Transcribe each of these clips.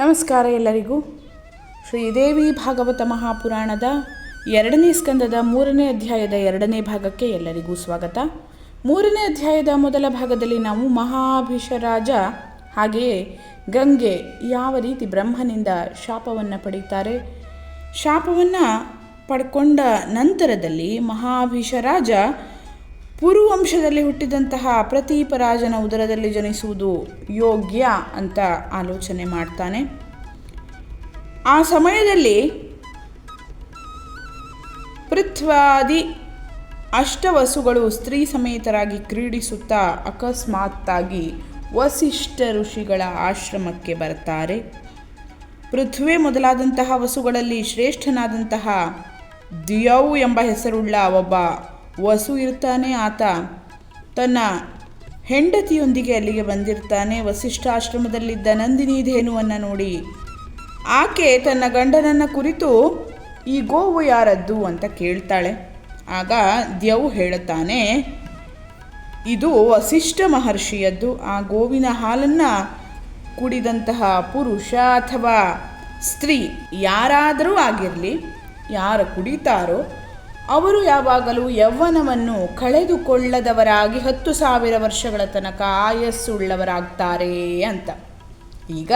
ನಮಸ್ಕಾರ ಎಲ್ಲರಿಗೂ. ಶ್ರೀದೇವಿ ಭಾಗವತ ಮಹಾಪುರಾಣದ 2ನೇ ಸ್ಕಂದದ 3ನೇ ಅಧ್ಯಾಯದ 2ನೇ ಭಾಗಕ್ಕೆ ಎಲ್ಲರಿಗೂ ಸ್ವಾಗತ. 3ನೇ ಅಧ್ಯಾಯದ ಮೊದಲ ಭಾಗದಲ್ಲಿ ನಾವು ಮಹಾಭಿಷರಾಜ ಹಾಗೆಯೇ ಗಂಗೆ ಯಾವ ರೀತಿ ಬ್ರಹ್ಮನಿಂದ ಶಾಪವನ್ನು ಪಡೀತಾರೆ, ಶಾಪವನ್ನು ಪಡ್ಕೊಂಡ ನಂತರದಲ್ಲಿ ಮಹಾಭಿಷರಾಜ ಪುರುವಂಶದಲ್ಲಿ ಹುಟ್ಟಿದಂತಹ ಪ್ರತೀಪರಾಜನ ಉದರದಲ್ಲಿ ಜನಿಸುವುದು ಯೋಗ್ಯ ಅಂತ ಆಲೋಚನೆ ಮಾಡ್ತಾನೆ. ಆ ಸಮಯದಲ್ಲಿ ಪೃಥ್ವಾದಿ ಅಷ್ಟವಸುಗಳು ಸ್ತ್ರೀ ಸಮೇತರಾಗಿ ಕ್ರೀಡಿಸುತ್ತಾ ಅಕಸ್ಮಾತ್ತಾಗಿ ವಸಿಷ್ಠ ಋಷಿಗಳ ಆಶ್ರಮಕ್ಕೆ ಬರ್ತಾರೆ. ಪೃಥ್ವಿ ಮೊದಲಾದಂತಹ ವಸುಗಳಲ್ಲಿ ಶ್ರೇಷ್ಠನಾದಂತಹ ದ್ಯೌ ಎಂಬ ಹೆಸರುಳ್ಳ ಒಬ್ಬ ವಸು ಇರ್ತಾನೆ. ಆತ ತನ್ನ ಹೆಂಡತಿಯೊಂದಿಗೆ ಅಲ್ಲಿಗೆ ಬಂದಿರ್ತಾನೆ. ವಸಿಷ್ಠಾಶ್ರಮದಲ್ಲಿದ್ದ ನಂದಿನಿ ಧೇನುವನ್ನು ನೋಡಿ ಆಕೆ ತನ್ನ ಗಂಡನನ್ನು ಕುರಿತು ಈ ಗೋವು ಯಾರದ್ದು ಅಂತ ಕೇಳ್ತಾಳೆ. ಆಗ ದ್ಯೌ ಹೇಳುತ್ತಾನೆ, ಇದು ವಸಿಷ್ಠ ಮಹರ್ಷಿಯದ್ದು. ಆ ಗೋವಿನ ಹಾಲನ್ನು ಕುಡಿದಂತಹ ಪುರುಷ ಅಥವಾ ಸ್ತ್ರೀ ಯಾರಾದರೂ ಆಗಿರಲಿ, ಯಾರು ಕುಡಿತಾರೋ ಅವರು ಯಾವಾಗಲೂ ಯೌವನವನ್ನು ಕಳೆದುಕೊಳ್ಳದವರಾಗಿ 10,000 ವರ್ಷಗಳ ತನಕ ಆಯಸ್ಸುಳ್ಳವರಾಗ್ತಾರೆ ಅಂತ. ಈಗ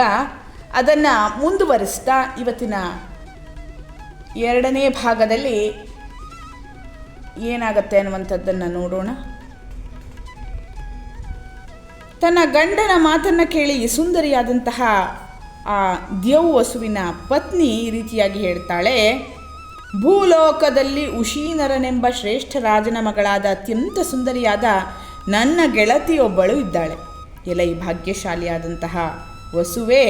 ಅದನ್ನು ಮುಂದುವರಿಸ್ತಾ ಇವತ್ತಿನ 2ನೇ ಭಾಗದಲ್ಲಿ ಏನಾಗುತ್ತೆ ಅನ್ನುವಂಥದ್ದನ್ನು ನೋಡೋಣ. ತನ್ನ ಗಂಡನ ಮಾತನ್ನು ಕೇಳಿ ಸುಂದರಿಯಾದಂತಹ ಆ ದ್ಯೌ ವಸುವಿನ ಪತ್ನಿ ಈ ರೀತಿಯಾಗಿ ಹೇಳ್ತಾಳೆ, ಭೂಲೋಕದಲ್ಲಿ ಉಶೀನರನೆಂಬ ಶ್ರೇಷ್ಠ ರಾಜನ ಮಗಳಾದ ಅತ್ಯಂತ ಸುಂದರಿಯಾದ ನನ್ನ ಗೆಳತಿಯೊಬ್ಬಳು ಇದ್ದಾಳೆ. ಎಲೈ ಭಾಗ್ಯಶಾಲಿಯಾದಂತಹ ವಸುವೆ,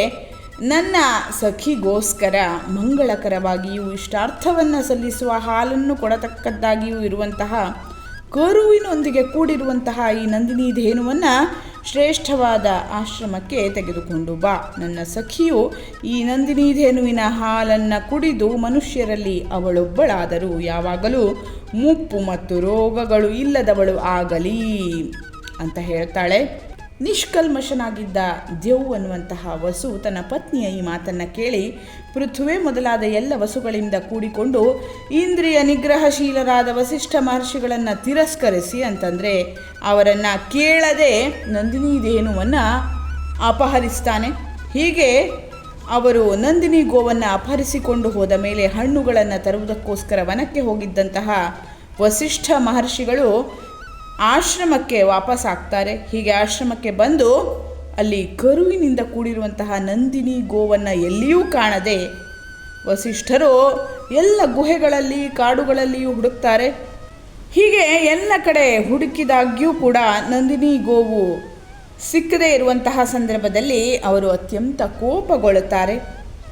ನನ್ನ ಸಖಿಗೋಸ್ಕರ ಮಂಗಳಕರವಾಗಿಯೂ ಇಷ್ಟಾರ್ಥವನ್ನು ಸಲ್ಲಿಸುವ ಹಾಲನ್ನು ಕೊಡತಕ್ಕದ್ದಾಗಿಯೂ ಇರುವಂತಹ ಕರುವಿನೊಂದಿಗೆ ಕೂಡಿರುವಂತಹ ಈ ನಂದಿನಿ ಧೇನುವನ್ನು ಶ್ರೇಷ್ಠವಾದ ಆಶ್ರಮಕ್ಕೆ ತೆಗೆದುಕೊಂಡು ಬಾ. ನನ್ನ ಸಖಿಯು ಈ ನಂದಿನಿ ಧೇನುವಿನ ಹಾಲನ್ನು ಕುಡಿದು ಮನುಷ್ಯರಲ್ಲಿ ಅವಳೊಬ್ಬಳಾದರೂ ಯಾವಾಗಲೂ ಮುಪ್ಪು ಮತ್ತು ರೋಗಗಳು ಇಲ್ಲದವಳು ಆಗಲಿ ಅಂತ ಹೇಳ್ತಾಳೆ. ನಿಷ್ಕಲ್ಮಶನಾಗಿದ್ದ ದ್ಯೌ ಅನ್ನುವಂತಹ ವಸು ತನ್ನ ಪತ್ನಿಯ ಈ ಮಾತನ್ನು ಕೇಳಿ ಪೃಥ್ವಿ ಮೊದಲಾದ ಎಲ್ಲ ವಸುಗಳಿಂದ ಕೂಡಿಕೊಂಡು ಇಂದ್ರಿಯ ನಿಗ್ರಹಶೀಲರಾದ ವಸಿಷ್ಠ ಮಹರ್ಷಿಗಳನ್ನು ತಿರಸ್ಕರಿಸಿ, ಅಂತಂದರೆ ಅವರನ್ನು ಕೇಳದೆ ನಂದಿನಿ ಧೇನುವನ್ನು ಅಪಹರಿಸ್ತಾನೆ. ಹೀಗೆ ಅವರು ನಂದಿನಿ ಗೋವನ್ನು ಅಪಹರಿಸಿಕೊಂಡು ಹೋದ ಮೇಲೆ ಹಣ್ಣುಗಳನ್ನು ತರುವುದಕ್ಕೋಸ್ಕರ ವನಕ್ಕೆ ಹೋಗಿದ್ದಂತಹ ವಸಿಷ್ಠ ಮಹರ್ಷಿಗಳು ಆಶ್ರಮಕ್ಕೆ ವಾಪಸ್ಸಾಗ್ತಾರೆ. ಹೀಗೆ ಆಶ್ರಮಕ್ಕೆ ಬಂದು ಅಲ್ಲಿ ಕರುವಿನಿಂದ ಕೂಡಿರುವಂತಹ ನಂದಿನಿ ಗೋವನ್ನು ಎಲ್ಲಿಯೂ ಕಾಣದೆ ವಸಿಷ್ಠರು ಎಲ್ಲ ಗುಹೆಗಳಲ್ಲಿ ಕಾಡುಗಳಲ್ಲಿಯೂ ಹುಡುಕ್ತಾರೆ. ಹೀಗೆ ಎಲ್ಲ ಕಡೆ ಹುಡುಕಿದಾಗ್ಯೂ ಕೂಡ ನಂದಿನಿ ಗೋವು ಸಿಕ್ಕದೇ ಇರುವಂತಹ ಸಂದರ್ಭದಲ್ಲಿ ಅವರು ಅತ್ಯಂತ ಕೋಪಗೊಳ್ಳುತ್ತಾರೆ.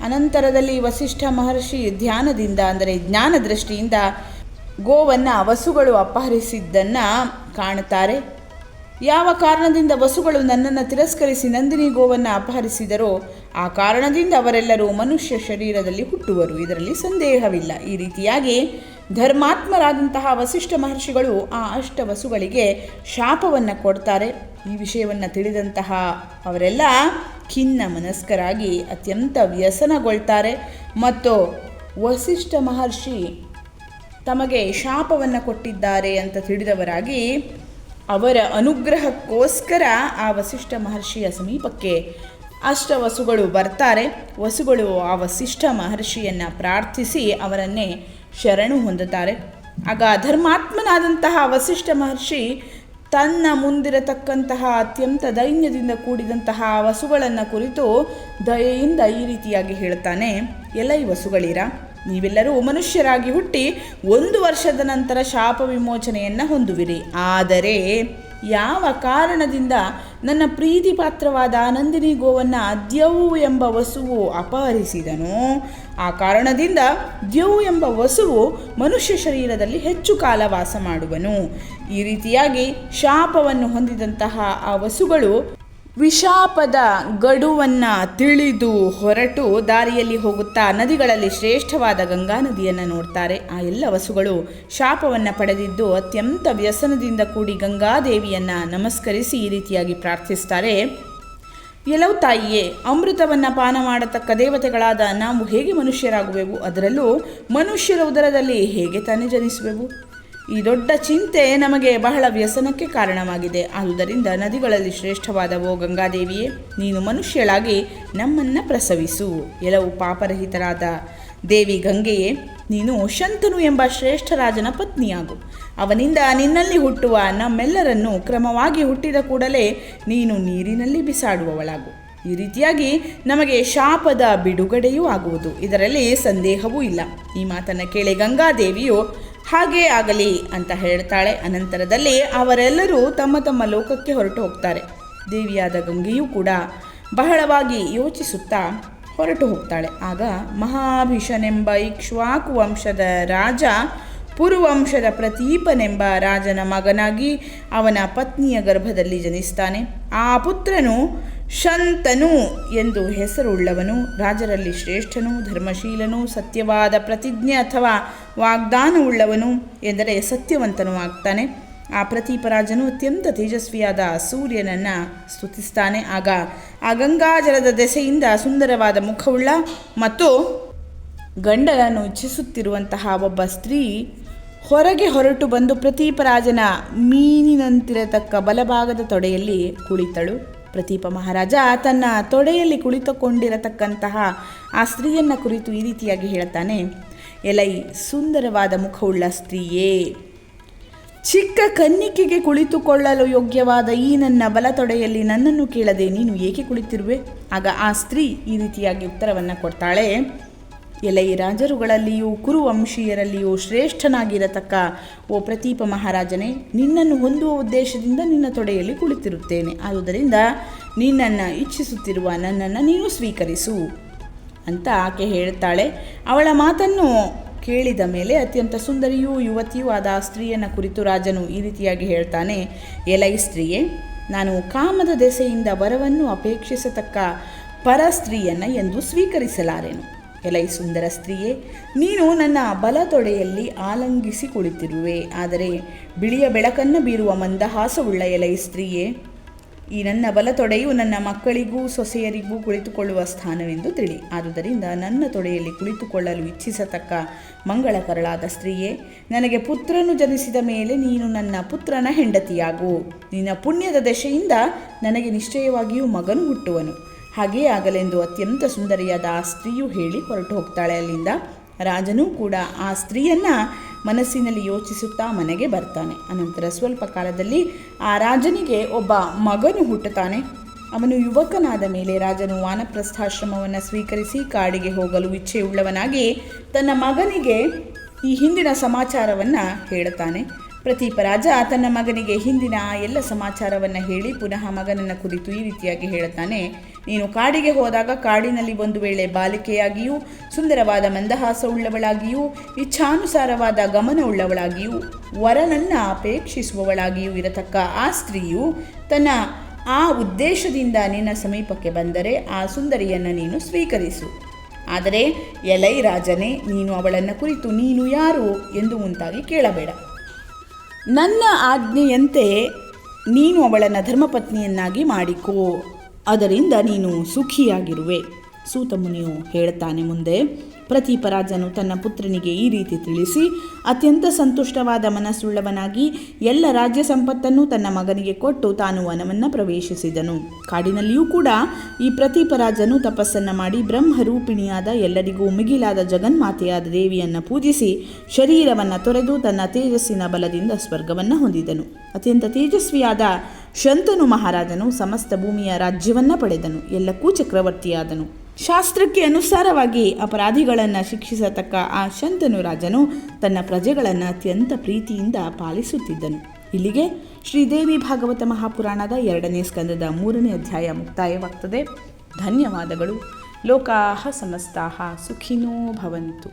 ಅನಂತರದಲ್ಲಿ ವಸಿಷ್ಠ ಮಹರ್ಷಿ ಧ್ಯಾನದಿಂದ, ಅಂದರೆ ಜ್ಞಾನ ದೃಷ್ಟಿಯಿಂದ ಗೋವನ್ನು ವಸುಗಳು ಅಪಹರಿಸಿದ್ದನ್ನು ಕಾಣುತ್ತಾರೆ. ಯಾವ ಕಾರಣದಿಂದ ವಸುಗಳು ನನ್ನನ್ನು ತಿರಸ್ಕರಿಸಿ ನಂದಿನಿ ಗೋವನ್ನು ಅಪಹರಿಸಿದರೋ ಆ ಕಾರಣದಿಂದ ಅವರೆಲ್ಲರೂ ಮನುಷ್ಯ ಶರೀರದಲ್ಲಿ ಹುಟ್ಟುವರು, ಇದರಲ್ಲಿ ಸಂದೇಹವಿಲ್ಲ. ಈ ರೀತಿಯಾಗಿ ಧರ್ಮಾತ್ಮರಾದಂತಹ ವಸಿಷ್ಠ ಮಹರ್ಷಿಗಳು ಆ ವಸುಗಳಿಗೆ ಶಾಪವನ್ನು ಕೊಡ್ತಾರೆ. ಈ ವಿಷಯವನ್ನು ತಿಳಿದಂತಹ ಅವರೆಲ್ಲ ಖಿನ್ನ ಮನಸ್ಕರಾಗಿ ಅತ್ಯಂತ ವ್ಯಸನಗೊಳ್ತಾರೆ. ಮತ್ತು ವಸಿಷ್ಠ ಮಹರ್ಷಿ ತಮಗೆ ಶಾಪವನ್ನು ಕೊಟ್ಟಿದ್ದಾರೆ ಅಂತ ತಿಳಿದವರಾಗಿ ಅವರ ಅನುಗ್ರಹಕ್ಕೋಸ್ಕರ ಆ ವಸಿಷ್ಠ ಮಹರ್ಷಿಯ ಸಮೀಪಕ್ಕೆ ವಸುಗಳು ಬರ್ತಾರೆ. ವಸುಗಳು ಆ ವಸಿಷ್ಠ ಮಹರ್ಷಿಯನ್ನು ಪ್ರಾರ್ಥಿಸಿ ಅವರನ್ನೇ ಶರಣು ಹೊಂದುತ್ತಾರೆ. ಆಗ ಧರ್ಮಾತ್ಮನಾದಂತಹ ವಸಿಷ್ಠ ಮಹರ್ಷಿ ತನ್ನ ಮುಂದಿರತಕ್ಕಂತಹ ಅತ್ಯಂತ ದೈನ್ಯದಿಂದ ಕೂಡಿದಂತಹ ವಸುಗಳನ್ನು ಕುರಿತು ದಯೆಯಿಂದ ಈ ರೀತಿಯಾಗಿ ಹೇಳ್ತಾನೆ, ಎಲೈ ವಸುಗಳಿರ, ನೀವೆಲ್ಲರೂ ಮನುಷ್ಯರಾಗಿ ಹುಟ್ಟಿ 1 ವರ್ಷದ ನಂತರ ಶಾಪ ವಿಮೋಚನೆಯನ್ನು ಹೊಂದುವಿರಿ. ಆದರೆ ಯಾವ ಕಾರಣದಿಂದ ನನ್ನ ಪ್ರೀತಿ ಪಾತ್ರವಾದ ನಂದಿನಿ ಗೋವನ್ನು ದ್ಯೌ ಎಂಬ ವಸುವು ಅಪಹರಿಸಿದನೋ ಆ ಕಾರಣದಿಂದ ದ್ಯೌ ಎಂಬ ವಸುವು ಮನುಷ್ಯ ಶರೀರದಲ್ಲಿ ಹೆಚ್ಚು ಕಾಲ ವಾಸ ಮಾಡುವನು. ಈ ರೀತಿಯಾಗಿ ಶಾಪವನ್ನು ಹೊಂದಿದಂತಹ ಆ ವಸುಗಳು ವಿಶಾಪದ ಗಡುವನ್ನು ತಿಳಿದು ಹೊರಟು ದಾರಿಯಲ್ಲಿ ಹೋಗುತ್ತಾ ನದಿಗಳಲ್ಲಿ ಶ್ರೇಷ್ಠವಾದ ಗಂಗಾ ನದಿಯನ್ನು ನೋಡ್ತಾರೆ. ಆ ಎಲ್ಲ ವಸುಗಳು ಶಾಪವನ್ನು ಪಡೆದಿದ್ದು ಅತ್ಯಂತ ವ್ಯಸನದಿಂದ ಕೂಡಿ ಗಂಗಾದೇವಿಯನ್ನು ನಮಸ್ಕರಿಸಿ ಈ ರೀತಿಯಾಗಿ ಪ್ರಾರ್ಥಿಸ್ತಾರೆ, ಎಲ್ಲವೂ ತಾಯಿಯೇ, ಅಮೃತವನ್ನು ಪಾನ ಮಾಡತಕ್ಕ ದೇವತೆಗಳಾದ ನಾವು ಹೇಗೆ ಮನುಷ್ಯರಾಗುವೆವು? ಅದರಲ್ಲೂ ಮನುಷ್ಯರ ಉದರದಲ್ಲಿ ಹೇಗೆ ತಾನೇ ಜನಿಸುವೆವು? ಈ ದೊಡ್ಡ ಚಿಂತೆ ನಮಗೆ ಬಹಳ ವ್ಯಸನಕ್ಕೆ ಕಾರಣವಾಗಿದೆ. ಆದುದರಿಂದ ನದಿಗಳಲ್ಲಿ ಶ್ರೇಷ್ಠವಾದವೋ ಗಂಗಾದೇವಿಯೇ, ನೀನು ಮನುಷ್ಯಳಾಗಿ ನಮ್ಮನ್ನು ಪ್ರಸವಿಸು. ಎಲ್ಲವೂ ಪಾಪರಹಿತರಾದ ದೇವಿ ಗಂಗೆಯೇ, ನೀನು ಶಂತನು ಎಂಬ ಶ್ರೇಷ್ಠ ರಾಜನ ಪತ್ನಿಯಾಗು. ಅವನಿಂದ ನಿನ್ನಲ್ಲಿ ಹುಟ್ಟುವ ನಮ್ಮೆಲ್ಲರನ್ನು ಕ್ರಮವಾಗಿ ಹುಟ್ಟಿದ ಕೂಡಲೇ ನೀನು ನೀರಿನಲ್ಲಿ ಬಿಸಾಡುವವಳಾಗು. ಈ ರೀತಿಯಾಗಿ ನಮಗೆ ಶಾಪದ ಬಿಡುಗಡೆಯೂ ಆಗುವುದು, ಇದರಲ್ಲಿ ಸಂದೇಹವೂ ಇಲ್ಲ. ಈ ಮಾತನ್ನು ಕೇಳಿ ಗಂಗಾದೇವಿಯು ಹಾಗೇ ಆಗಲಿ ಅಂತ ಹೇಳ್ತಾಳೆ. ಅನಂತರದಲ್ಲಿ ಅವರೆಲ್ಲರೂ ತಮ್ಮ ತಮ್ಮ ಲೋಕಕ್ಕೆ ಹೊರಟು ಹೋಗ್ತಾರೆ. ದೇವಿಯಾದ ಗಂಗೆಯೂ ಕೂಡ ಬಹಳವಾಗಿ ಯೋಚಿಸುತ್ತಾ ಹೊರಟು ಹೋಗ್ತಾಳೆ. ಆಗ ಮಹಾಭೀಷನೆಂಬ ಇಕ್ಷ್ವಾಕು ವಂಶದ ರಾಜ ಪುರುವಂಶದ ಪ್ರತೀಪನೆಂಬ ರಾಜನ ಮಗನಾಗಿ ಅವನ ಪತ್ನಿಯ ಗರ್ಭದಲ್ಲಿ ಜನಿಸ್ತಾನೆ. ಆ ಪುತ್ರನು ಶಂತನು ಎಂದು ಹೆಸರುಳ್ಳವನು. ರಾಜರಲ್ಲಿ ಶ್ರೇಷ್ಠನು, ಧರ್ಮಶೀಲನು, ಸತ್ಯವಾದ ಪ್ರತಿಜ್ಞೆ ಅಥವಾ ವಾಗ್ದಾನವುಳ್ಳವನು ಎಂದರೆ ಸತ್ಯವಂತನೂ ಆಗ್ತಾನೆ. ಆ ಪ್ರತೀಪರಾಜನು ಅತ್ಯಂತ ತೇಜಸ್ವಿಯಾದ ಸೂರ್ಯನನ್ನು ಸ್ತುತಿಸ್ತಾನೆ. ಆಗ ಆ ಗಂಗಾಜಲದ ದೆಸೆಯಿಂದ ಸುಂದರವಾದ ಮುಖವುಳ್ಳ ಮತ್ತು ಗಂಡನನ್ನು ಇಚ್ಛಿಸುತ್ತಿರುವಂತಹ ಒಬ್ಬ ಸ್ತ್ರೀ ಹೊರಗೆ ಹೊರಟು ಬಂದು ಪ್ರತೀಪರಾಜನ ಮೀನಿನಂತಿರತಕ್ಕ ಬಲಭಾಗದ ತೊಡೆಯಲ್ಲಿ ಕುಳಿತಳು. ಪ್ರತೀಪ ಮಹಾರಾಜ ತನ್ನ ತೊಡೆಯಲ್ಲಿ ಕುಳಿತುಕೊಂಡಿರತಕ್ಕಂತಹ ಆ ಸ್ತ್ರೀಯನ್ನು ಕುರಿತು ಈ ರೀತಿಯಾಗಿ ಹೇಳ್ತಾನೆ. ಎಲೈ ಸುಂದರವಾದ ಮುಖವುಳ್ಳ ಸ್ತ್ರೀಯೇ, ಚಿಕ್ಕ ಕನ್ನಿಕೆಗೆ ಕುಳಿತುಕೊಳ್ಳಲು ಯೋಗ್ಯವಾದ ಈ ನನ್ನ ಬಲತೊಡೆಯಲ್ಲಿ ನನ್ನನ್ನು ಕೇಳದೆ ನೀನು ಏಕೆ ಕುಳಿತಿರುವೆ? ಆಗ ಆ ಸ್ತ್ರೀ ಈ ರೀತಿಯಾಗಿ ಉತ್ತರವನ್ನು ಕೊಡ್ತಾಳೆ. ಎಲೈ ರಾಜರುಗಳಲ್ಲಿಯೂ ಕುರುವಂಶೀಯರಲ್ಲಿಯೂ ಶ್ರೇಷ್ಠನಾಗಿರತಕ್ಕ ಓ ಪ್ರತೀಪ ಮಹಾರಾಜನೇ, ನಿನ್ನನ್ನು ಹೊಂದುವ ಉದ್ದೇಶದಿಂದ ನಿನ್ನ ತೊಡೆಯಲ್ಲಿ ಕುಳಿತಿರುತ್ತೇನೆ. ಆದುದರಿಂದ ನಿನ್ನನ್ನು ಇಚ್ಛಿಸುತ್ತಿರುವ ನನ್ನನ್ನು ನೀನು ಸ್ವೀಕರಿಸು ಅಂತ ಆಕೆ ಹೇಳ್ತಾಳೆ. ಅವಳ ಮಾತನ್ನು ಕೇಳಿದ ಮೇಲೆ ಅತ್ಯಂತ ಸುಂದರಿಯೂ ಯುವತಿಯೂ ಆದ ಆ ಸ್ತ್ರೀಯನ್ನು ಕುರಿತು ರಾಜನು ಈ ರೀತಿಯಾಗಿ ಹೇಳ್ತಾನೆ. ಎಲೈ ಸ್ತ್ರೀಯೇ, ನಾನು ಕಾಮದ ದೆಸೆಯಿಂದ ವರವನ್ನು ಅಪೇಕ್ಷಿಸತಕ್ಕ ಪರ ಸ್ತ್ರೀಯನ್ನು ಎಂದು ಸ್ವೀಕರಿಸಲಾರೆನು. ಎಲೈ ಸುಂದರ ಸ್ತ್ರೀಯೇ, ನೀನು ನನ್ನ ಬಲತೊಡೆಯಲ್ಲಿ ಆಲಂಗಿಸಿ ಕುಳಿತಿರುವೆ. ಆದರೆ ಬಿಳಿಯ ಬೆಳಕನ್ನು ಬೀರುವ ಮಂದಹಾಸವುಳ್ಳ ಎಲೈ ಸ್ತ್ರೀಯೇ, ಈ ನನ್ನ ಬಲತೊಡೆಯು ನನ್ನ ಮಕ್ಕಳಿಗೂ ಸೊಸೆಯರಿಗೂ ಕುಳಿತುಕೊಳ್ಳುವ ಸ್ಥಾನವೆಂದು ತಿಳಿ. ಆದುದರಿಂದ ನನ್ನ ತೊಡೆಯಲ್ಲಿ ಕುಳಿತುಕೊಳ್ಳಲು ಇಚ್ಛಿಸತಕ್ಕ ಮಂಗಳಕರಳಾದ ಸ್ತ್ರೀಯೇ, ನನಗೆ ಪುತ್ರನು ಜನಿಸಿದ ಮೇಲೆ ನೀನು ನನ್ನ ಪುತ್ರನ ಹೆಂಡತಿಯಾಗು. ನಿನ್ನ ಪುಣ್ಯದ ದಶೆಯಿಂದ ನನಗೆ ನಿಶ್ಚಯವಾಗಿಯೂ ಮಗನು ಹುಟ್ಟುವನು. ಹಾಗೆಯೇ ಆಗಲೆಂದು ಅತ್ಯಂತ ಸುಂದರಿಯಾದ ಆ ಸ್ತ್ರೀಯು ಹೇಳಿ ಹೊರಟು ಹೋಗ್ತಾಳೆ ಅಲ್ಲಿಂದ. ರಾಜನೂ ಕೂಡ ಆ ಸ್ತ್ರೀಯನ್ನು ಮನಸ್ಸಿನಲ್ಲಿ ಯೋಚಿಸುತ್ತಾ ಮನೆಗೆ ಬರ್ತಾನೆ. ಅನಂತರ ಸ್ವಲ್ಪ ಕಾಲದಲ್ಲಿ ಆ ರಾಜನಿಗೆ ಒಬ್ಬ ಮಗನು ಹುಟ್ಟುತ್ತಾನೆ. ಅವನು ಯುವಕನಾದ ಮೇಲೆ ರಾಜನು ವಾನಪ್ರಸ್ಥಾಶ್ರಮವನ್ನು ಸ್ವೀಕರಿಸಿ ಕಾಡಿಗೆ ಹೋಗಲು ಇಚ್ಛೆಯುಳ್ಳವನಾಗಿ ತನ್ನ ಮಗನಿಗೆ ಈ ಹಿಂದಿನ ಸಮಾಚಾರವನ್ನು ಹೇಳುತ್ತಾನೆ. ಪ್ರತೀಪರಾಜ ತನ್ನ ಮಗನಿಗೆ ಹಿಂದಿನ ಎಲ್ಲ ಸಮಾಚಾರವನ್ನು ಹೇಳಿ ಪುನಃ ಮಗನನ್ನು ಕುರಿತು ಈ ರೀತಿಯಾಗಿ ಹೇಳುತ್ತಾನೆ. ನೀನು ಕಾಡಿಗೆ ಹೋದಾಗ ಕಾಡಿನಲ್ಲಿ ಒಂದು ವೇಳೆ ಬಾಲಿಕೆಯಾಗಿಯೂ ಸುಂದರವಾದ ಮಂದಹಾಸವುಳ್ಳವಳಾಗಿಯೂ ಇಚ್ಛಾನುಸಾರವಾದ ಗಮನವುಳ್ಳವಳಾಗಿಯೂ ವರನನ್ನು ಅಪೇಕ್ಷಿಸುವವಳಾಗಿಯೂ ಇರತಕ್ಕ ಆ ಸ್ತ್ರೀಯು ತನ್ನ ಆ ಉದ್ದೇಶದಿಂದ ನಿನ್ನ ಸಮೀಪಕ್ಕೆ ಬಂದರೆ ಆ ಸುಂದರಿಯನ್ನು ನೀನು ಸ್ವೀಕರಿಸು. ಆದರೆ ಎಲೈ ರಾಜನೇ, ನೀನು ಅವಳನ್ನು ಕುರಿತು ನೀನು ಯಾರು ಎಂದು ಮುಂತಾಗಿ ಕೇಳಬೇಡ. ನನ್ನ ಆಜ್ಞೆಯಂತೆ ನೀನು ಅವಳನ್ನು ಧರ್ಮಪತ್ನಿಯನ್ನಾಗಿ ಮಾಡಿಕೋ, ಅದರಿಂದ ನೀನು ಸುಖಿಯಾಗಿರುವೆ. ಸೂತಮುನಿಯು ಹೇಳ್ತಾನೆ ಮುಂದೆ. ಪ್ರತೀಪರಾಜನು ತನ್ನ ಪುತ್ರನಿಗೆ ಈ ರೀತಿ ತಿಳಿಸಿ ಅತ್ಯಂತ ಸಂತುಷ್ಟವಾದ ಮನಸ್ಸುಳ್ಳವನಾಗಿ ಎಲ್ಲ ರಾಜ್ಯ ಸಂಪತ್ತನ್ನು ತನ್ನ ಮಗನಿಗೆ ಕೊಟ್ಟು ತಾನು ವನವನ್ನು ಪ್ರವೇಶಿಸಿದನು. ಕಾಡಿನಲ್ಲಿಯೂ ಕೂಡ ಈ ಪ್ರತೀಪರಾಜನು ತಪಸ್ಸನ್ನು ಮಾಡಿ ಬ್ರಹ್ಮರೂಪಿಣಿಯಾದ ಎಲ್ಲರಿಗೂ ಮಿಗಿಲಾದ ಜಗನ್ಮಾತೆಯಾದ ದೇವಿಯನ್ನು ಪೂಜಿಸಿ ಶರೀರವನ್ನು ತೊರೆದು ತನ್ನ ತೇಜಸ್ಸಿನ ಬಲದಿಂದ ಸ್ವರ್ಗವನ್ನು ಹೊಂದಿದನು. ಅತ್ಯಂತ ತೇಜಸ್ವಿಯಾದ ಶಂತನು ಮಹಾರಾಜನು ಸಮಸ್ತ ಭೂಮಿಯ ರಾಜ್ಯವನ್ನು ಪಡೆದನು. ಎಲ್ಲಕ್ಕೂ ಚಕ್ರವರ್ತಿಯಾದನು. ಶಾಸ್ತ್ರಕ್ಕೆ ಅನುಸಾರವಾಗಿ ಅಪರಾಧಿಗಳನ್ನು ಶಿಕ್ಷಿಸತಕ್ಕ ಆ ಶಂತನು ರಾಜನು ತನ್ನ ಪ್ರಜೆಗಳನ್ನು ಅತ್ಯಂತ ಪ್ರೀತಿಯಿಂದ ಪಾಲಿಸುತ್ತಿದ್ದನು. ಇಲ್ಲಿಗೆ ಶ್ರೀದೇವಿ ಭಾಗವತ ಮಹಾಪುರಾಣದ 2ನೇ ಸ್ಕಂದದ 3ನೇ ಅಧ್ಯಾಯ ಮುಕ್ತಾಯವಾಗ್ತದೆ. ಧನ್ಯವಾದಗಳು. ಲೋಕಾಹ ಸಮಸ್ತಾಹ ಸುಖಿನೋ ಭವಂತು.